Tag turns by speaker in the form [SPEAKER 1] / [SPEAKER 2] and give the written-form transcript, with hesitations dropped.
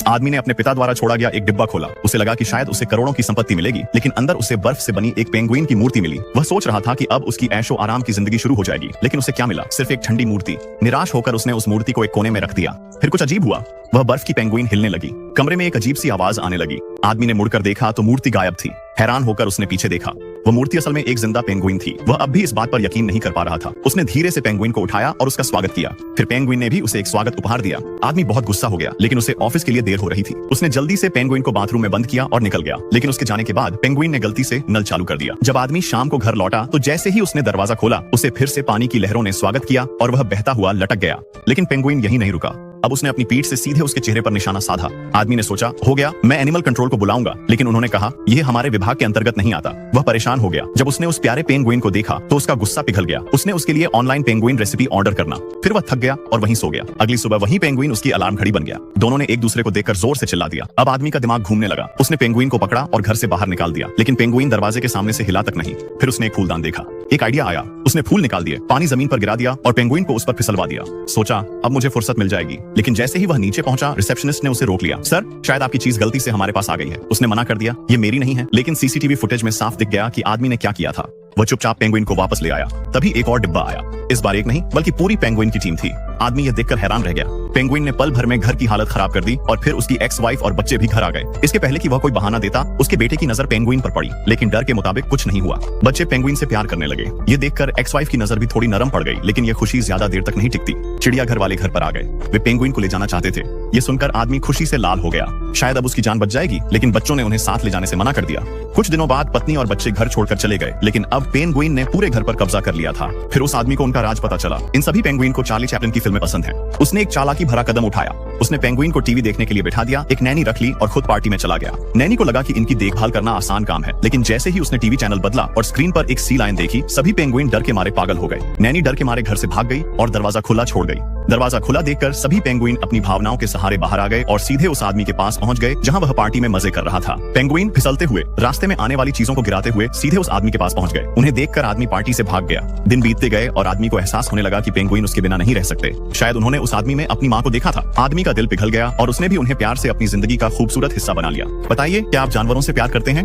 [SPEAKER 1] आदमी ने अपने पिता द्वारा छोड़ा गया एक डिब्बा खोला। उसे लगा कि शायद उसे करोड़ों की संपत्ति मिलेगी, लेकिन अंदर उसे बर्फ से बनी एक पेंगुइन की मूर्ति मिली। वह सोच रहा था कि अब उसकी ऐशो आराम की जिंदगी शुरू हो जाएगी, लेकिन उसे क्या मिला? सिर्फ एक ठंडी मूर्ति। निराश होकर उसने उस मूर्ति को एक कोने में रख दिया। फिर कुछ अजीब हुआ, वह बर्फ की पेंगुइन हिलने लगी। कमरे में एक अजीब सी आवाज आने लगी। आदमी ने मुड़कर देखा तो मूर्ति गायब थी। हैरान होकर उसने पीछे देखा। वह मूर्ति असल में एक जिंदा पेंगुइन थी। वह अब भी इस बात पर यकीन नहीं कर पा रहा था। उसने धीरे से पेंगुइन को उठाया और उसका स्वागत किया। फिर पेंगुइन ने भी उसे एक स्वागत उपहार दिया। आदमी बहुत गुस्सा हो गया, लेकिन उसे ऑफिस के लिए देर हो रही थी। उसने जल्दी से पेंगुइन को बाथरूम में बंद किया और निकल गया। लेकिन उसके जाने के बाद पेंगुइन ने गलती से नल चालू कर दिया। जब आदमी शाम को घर लौटा तो जैसे ही उसने दरवाजा खोला, उसे फिर से पानी की लहरों ने स्वागत किया और वह बहता हुआ लटक गया। लेकिन पेंगुइन यहीं नहीं रुका। अब उसने अपनी पीठ से सीधे उसके चेहरे पर निशाना साधा। आदमी ने सोचा, हो गया, मैं एनिमल कंट्रोल को बुलाऊंगा, लेकिन उन्होंने कहा यह हमारे विभाग के अंतर्गत नहीं आता। वह परेशान हो गया। जब उसने उस प्यारे पेंगुइन को देखा तो उसका गुस्सा पिघल गया। उसने उसके लिए ऑनलाइन पेंगुइन रेसिपी ऑर्डर करना। फिर वह थक गया और वहीं सो गया। अगली सुबह वही पेंगुइन उसकी अलार्म घड़ी बन गया। दोनों ने एक दूसरे को देखकर जोर से चिल्ला दिया। अब आदमी का दिमाग घूमने लगा। उसने पेंगुइन को पकड़ा और घर से बाहर निकाल दिया, लेकिन पेंगुइन दरवाजे के सामने से हिला तक नहीं। फिर उसने एक फूलदान देखा। एक आइडिया आया। उसने फूल निकाल दिए, पानी जमीन पर गिरा दिया और पेंगुइन को उस पर फिसलवा दिया। सोचा, अब मुझे फुर्सत मिल जाएगी। लेकिन जैसे ही वह नीचे पहुंचा, रिसेप्शनिस्ट ने उसे रोक लिया। सर, शायद आपकी चीज गलती से हमारे पास आ गई है। उसने मना कर दिया, ये मेरी नहीं है। लेकिन सीसीटीवी फुटेज में साफ दिख गया कि आदमी ने क्या किया था। वह चुपचाप पेंगुइन को वापस ले आया। तभी एक और डिब्बा आया। इस बार एक नहीं बल्कि पूरी पेंगुइन की टीम थी। आदमी यह देखकर हैरान रह गया। पेंगुइन ने पल भर में घर की हालत खराब कर दी और फिर उसकी एक्स वाइफ और बच्चे भी घर आ गए। इसके पहले कि वह कोई बहाना देता, उसके बेटे की नजर पेंगुइन पर पड़ी, लेकिन डर के मुताबिक कुछ नहीं हुआ। बच्चे पेंगुइन से प्यार करने लगे। ये देखकर एक्स वाइफ की नजर भी थोड़ी नरम पड़ गई, लेकिन यह खुशी ज्यादा देर तक नहीं टिकती। चिड़ियाघर वाले घर पर आ गए। वे पेंगुइन को ले जाना चाहते थे। ये सुनकर आदमी खुशी से लाल हो गया। शायद अब उसकी जान बच जाएगी, लेकिन बच्चों ने उन्हें साथ ले जाने से मना कर दिया। कुछ दिनों बाद पत्नी और बच्चे घर छोड़कर चले गए, लेकिन अब पेंगुइन ने पूरे घर पर कब्जा कर लिया था। फिर उस आदमी को उनका राज पता चला। इन सभी पेंगुइन को चार्ली चैपलिन की फिल्में पसंद हैं। उसने एक चालाकी भरा कदम उठाया। उसने पेंगुइन को टीवी देखने के लिए बिठा दिया, एक नैनी रख ली और खुद पार्टी में चला गया। नैनी को लगा कि इनकी देखभाल करना आसान काम है, लेकिन जैसे ही उसने टीवी चैनल बदला और स्क्रीन पर एक सी लाइन देखी, सभी पेंगुइन डर के मारे पागल हो गए। नैनी डर के मारे घर से भाग गई और दरवाजा खुला छोड़ गई। दरवाजा खुला देखकर सभी पेंगुइन अपनी भावनाओं के सहारे बाहर आ गए और सीधे उस आदमी के पास पहुंच गए जहां वह पार्टी में मजे कर रहा था। पेंगुइन फिसलते हुए, रास्ते में आने वाली चीजों को गिराते हुए सीधे उस आदमी के पास पहुंच गए। उन्हें देखकर आदमी पार्टी से भाग गया। दिन बीतते गए और आदमी को एहसास होने लगा कि पेंगुइन उसके बिना नहीं रह सकते। शायद उन्होंने उस आदमी में अपनी माँ को देखा था। आदमी का दिल पिघल गया और उसने भी उन्हें प्यार से अपनी जिंदगी का खूबसूरत हिस्सा बना लिया। बताइए, क्या आप जानवरों से प्यार करते हैं?